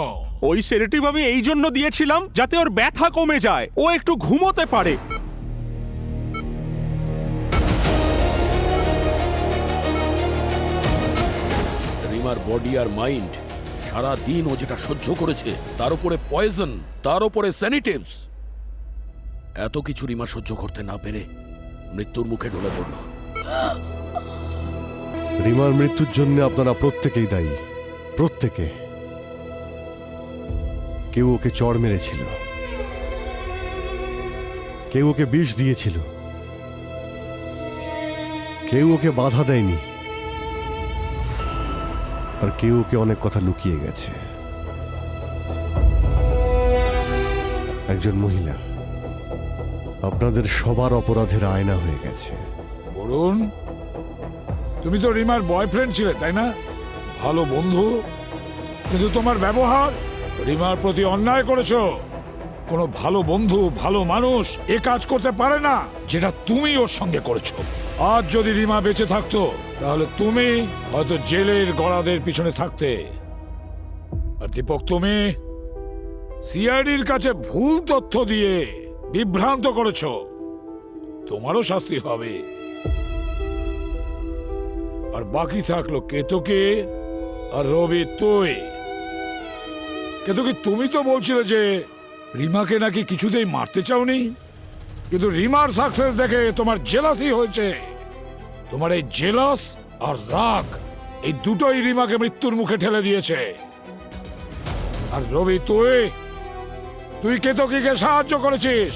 ওই সেডেটিভ আমি এই জন্য দিয়েছিলাম যাতে ওর ব্যথা কমে যায়, ও একটু ঘুমোতে পারে। রিমার বডি আর মাইন্ড, সারা দিন ও যেটা সহ্য করেছে, তার উপরে পয়জন, তার উপরে স্যানিটিভস, এত কিছু রিমা সহ্য করতে না পেরে মৃত্যুর মুখে ঢলে পড়ল। রিমার মৃত্যুর জন্য আপনারা প্রত্যেকেই দায়ী, প্রত্যেকে। কেউ ওকে চড় মেরেছিল, কেউ ওকে বিষ দিয়েছিল, কেউ ওকে বাধা দেয়নি, আর কেউ ওকে অনেক কথা লুকিয়ে গেছে। একজন মহিলা আপনাদের সবার অপরাধের আয়না হয়ে গেছে। বরুণ, তুমি তো রিমার বয়ফ্রেন্ড ছিলে, তাই না? ভালো বন্ধু, কিন্তু তোমার ব্যবহার রিমার প্রতি অন্যায় করেছো। কোনো ভালো বন্ধু, ভালো মানুষ এ কাজ করতে পারে না যেটা তুমি ওর সঙ্গে করেছো। আজ যদি রিমা বেঁচে থাকতো, তাহলে তুমি হয়তো জেলের গড়াদের পিছনে থাকতে। আর দীপক, তুমি সিআইডির কাছে ভুল তথ্য দিয়ে বিভ্রান্ত করেছো, তোমারও শাস্তি হবে। আর বাকি থাকলো কেতকী আর রবি। তুই কেতকী, তুমি তো বলছিলে যে রিমাকে নাকি কিছুতেই মারতে চাওনি, কিন্তু রিমার সাকসেস দেখে তোমার জেলাসি হয়েছে। তোমার এই জেলাস আর রাগ, এই দুটোই রিমাকে মৃত্যুর মুখে ঠেলে দিয়েছে। আর রবি, তুই কেতকীকে সাহায্য করেছিস,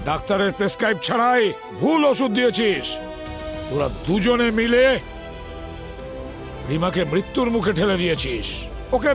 ডাক্তারের প্রেসক্রাইব ছাড়াই ভুল ওষুধ দিয়েছিস। তোরা দুজনে মিলে রিমাকে মৃত্যুর মুখে ঠেলে দিয়েছিস। ওকে